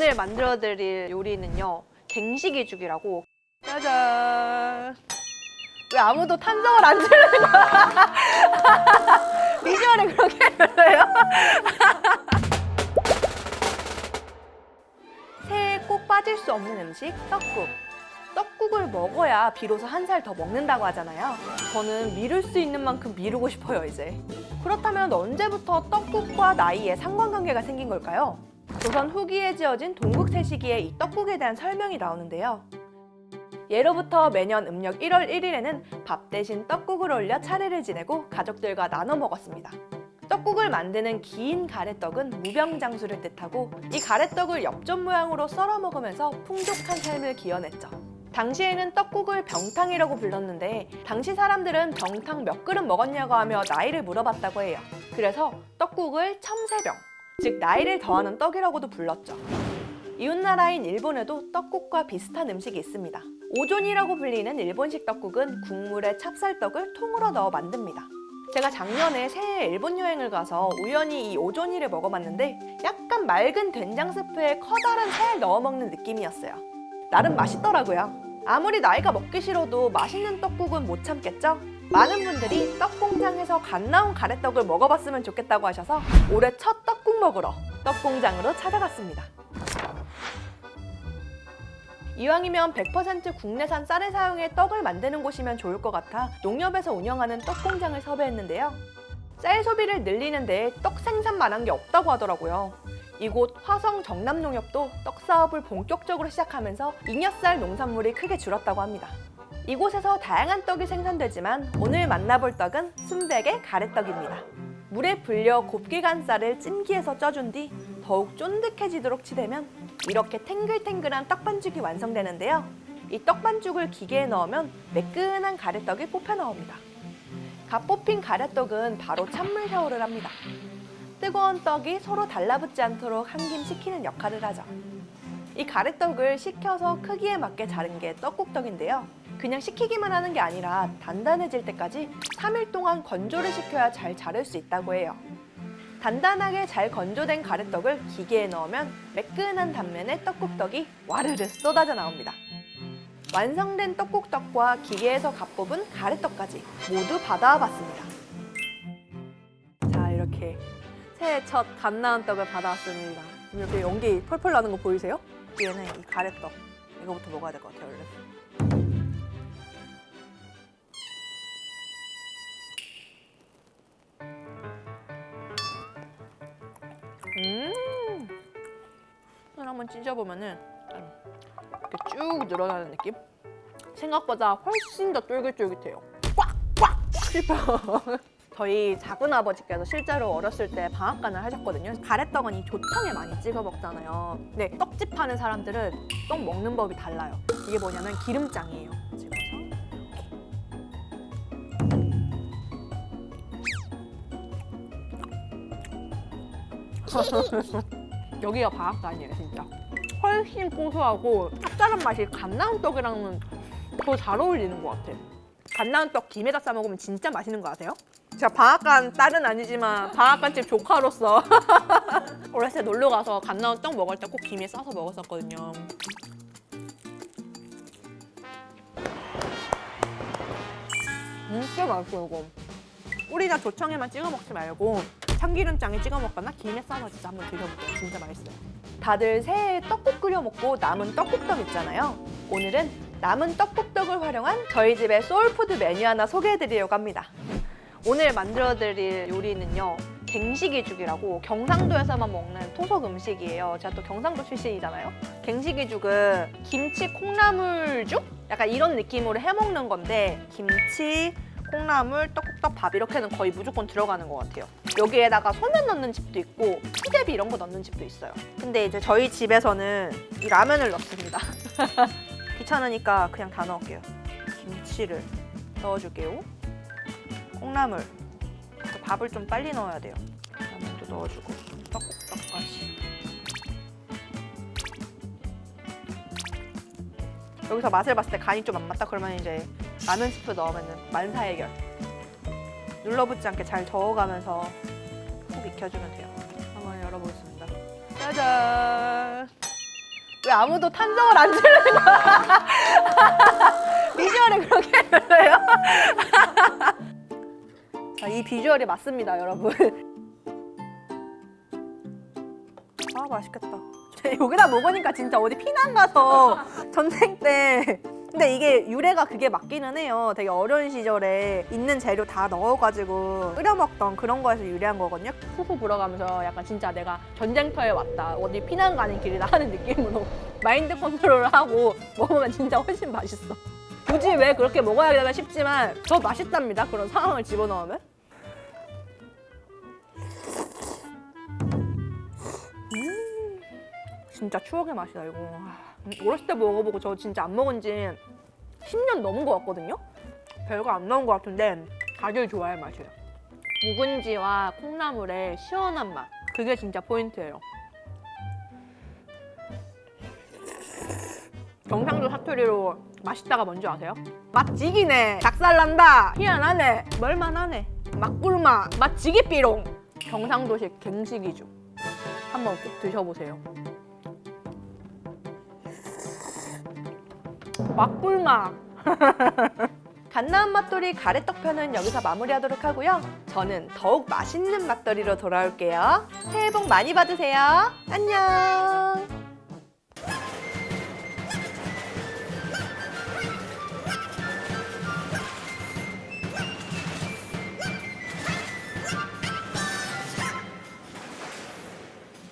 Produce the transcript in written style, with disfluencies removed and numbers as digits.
오늘 만들어드릴 요리는요, 갱식이죽이라고. 짜잔. 왜 아무도 탄성을 안 지르는 거야? 비주얼에 그렇게 별로예요? 새해 꼭 빠질 수 없는 음식, 떡국. 떡국을 먹어야 비로소 한 살 더 먹는다고 하잖아요. 저는 미룰 수 있는 만큼 미루고 싶어요, 이제. 그렇다면 언제부터 떡국과 나이에 상관관계가 생긴 걸까요? 조선 후기에 지어진 동국세시기에 이 떡국에 대한 설명이 나오는데요. 예로부터 매년 음력 1월 1일에는 밥 대신 떡국을 올려 차례를 지내고 가족들과 나눠 먹었습니다. 떡국을 만드는 긴 가래떡은 무병장수를 뜻하고, 이 가래떡을 엽전 모양으로 썰어 먹으면서 풍족한 삶을 기원했죠. 당시에는 떡국을 병탕이라고 불렀는데, 당시 사람들은 병탕 몇 그릇 먹었냐고 하며 나이를 물어봤다고 해요. 그래서 떡국을 첨세병, 즉 나이를 더하는 떡이라고도 불렀죠. 이웃나라인 일본에도 떡국과 비슷한 음식이 있습니다. 오존이라고 불리는 일본식 떡국은 국물에 찹쌀떡을 통으로 넣어 만듭니다. 제가 작년에 새해 일본 여행을 가서 우연히 이 오존이를 먹어봤는데, 약간 맑은 된장 스프에 커다란 새를 넣어 먹는 느낌이었어요. 나름 맛있더라고요. 아무리 나이가 먹기 싫어도 맛있는 떡국은 못 참겠죠? 많은 분들이 떡공장에서 갓 나온 가래떡을 먹어봤으면 좋겠다고 하셔서 올해 첫 떡국 먹으러 떡공장으로 찾아갔습니다. 이왕이면 100% 국내산 쌀을 사용해 떡을 만드는 곳이면 좋을 것 같아 농협에서 운영하는 떡공장을 섭외했는데요. 쌀 소비를 늘리는 데에 떡 생산만한 게 없다고 하더라고요. 이곳 화성 정남농협도 떡 사업을 본격적으로 시작하면서 잉여쌀 농산물이 크게 줄었다고 합니다. 이곳에서 다양한 떡이 생산되지만 오늘 만나볼 떡은 순백의 가래떡입니다. 물에 불려 곱게 간 쌀을 찜기에서 쪄준 뒤 더욱 쫀득해지도록 치대면 이렇게 탱글탱글한 떡반죽이 완성되는데요. 이 떡반죽을 기계에 넣으면 매끈한 가래떡이 뽑혀 나옵니다. 갓 뽑힌 가래떡은 바로 찬물 샤워를 합니다. 뜨거운 떡이 서로 달라붙지 않도록 한 김 식히는 역할을 하죠. 이 가래떡을 식혀서 크기에 맞게 자른 게 떡국떡인데요. 그냥 식히기만 하는 게 아니라 단단해질 때까지 3일 동안 건조를 시켜야 잘 자를 수 있다고 해요. 단단하게 잘 건조된 가래떡을 기계에 넣으면 매끈한 단면의 떡국떡이 와르르 쏟아져 나옵니다. 완성된 떡국떡과 기계에서 갓 뽑은 가래떡까지 모두 받아와 봤습니다. 자, 이렇게 새해 첫 갓 나온 떡을 받아왔습니다. 지금 이렇게 연기 펄펄 나는 거 보이세요? 얘는 이 가래떡, 이거부터 먹어야 될 것 같아요, 원래. 손 한번 찢어보면은 이렇게 쭉 늘어나는 느낌? 생각보다 훨씬 더 쫄깃쫄깃해요. 꽉꽉 씹어. 저희 작은아버지께서 실제로 어렸을 때 방앗간을 하셨거든요. 가래떡은 이 조청에 많이 찍어 먹잖아요. 근데 떡집 하는 사람들은 떡 먹는 법이 달라요. 이게 뭐냐면 기름장이에요. 찍어서 여기가 방앗간이에요, 진짜. 훨씬 고소하고 짭짤한 맛이 갓 나온 떡이랑은 더 잘 어울리는 것 같아. 갓 나온 떡 김에다 싸 먹으면 진짜 맛있는 거 아세요? 제가 방앗간 딸은 아니지만 방앗간집 조카로서 어렸을 때 놀러 가서 갓 나온 떡 먹을 때 꼭 김에 싸서 먹었었거든요. 진짜 맛있어, 이거. 꿀이나 조청에만 찍어 먹지 말고 참기름장에 찍어 먹거나 김에 싸서 진짜 한번 드셔보세요. 진짜 맛있어요. 다들 새해에 떡국 끓여 먹고 남은 떡국떡 있잖아요. 오늘은 남은 떡국떡을 활용한 저희 집의 소울푸드 메뉴 하나 소개해드리려고 합니다. 오늘 만들어드릴 요리는요, 갱식이죽이라고 경상도에서만 먹는 토속 음식이에요. 제가 또 경상도 출신이잖아요. 갱식이죽은 김치 콩나물죽? 약간 이런 느낌으로 해먹는 건데, 김치, 콩나물, 떡국떡, 밥 이렇게는 거의 무조건 들어가는 것 같아요. 여기에다가 소면 넣는 집도 있고 수제비 이런 거 넣는 집도 있어요. 근데 이제 저희 집에서는 이 라면을 넣습니다. 귀찮으니까 그냥 다 넣을게요. 김치를 넣어줄게요. 콩나물, 밥을 좀 빨리 넣어야 돼요. 라면도 넣어주고 떡국떡까지. 여기서 맛을 봤을 때 간이 좀 안 맞다 그러면 이제 라면 스프 넣으면 만사해결. 눌러붙지 않게 잘 저어가면서 푹 익혀주면 돼요. 한번 열어보겠습니다. 짜잔! 왜 아무도 탄성을 안 지르는 거야? 비주얼이 그렇게 별로예요? 자, 이 비주얼이 맞습니다, 여러분. 아, 맛있겠다. 여기다 먹으니까 진짜 어디 피난 가서 전쟁 때. 근데 이게 유래가 그게 맞기는 해요. 되게 어려운 시절에 있는 재료 다 넣어가지고 끓여 먹던 그런 거에서 유래한 거거든요. 후후 불어가면서 약간 진짜 내가 전쟁터에 왔다, 어디 피난 가는 길이다 하는 느낌으로 마인드 컨트롤을 하고 먹으면 진짜 훨씬 맛있어. 굳이 왜 그렇게 먹어야 되나 싶지만 더 맛있답니다. 그런 상황을 집어넣으면. 진짜 추억의 맛이다 이거. 어렸을 때 먹어보고 저 진짜 안 먹은 지 10년 넘은 것 같거든요? 별거 안 나온 것 같은데 다들 좋아할 맛이에요. 묵은지와 콩나물의 시원한 맛, 그게 진짜 포인트예요. 경상도 사투리로 맛있다가 뭔지 아세요? 맛지기네, 닭살난다, 희한하네, 멀만하네, 맛꿀맛, 맛지기삐롱. 경상도식 갱식이죠. 한번 꼭 드셔보세요. 맛꿀맛. 갓나온 맛돌이 가래떡 편은 여기서 마무리하도록 하고요. 저는 더욱 맛있는 맛돌이로 돌아올게요. 새해 복 많이 받으세요. 안녕.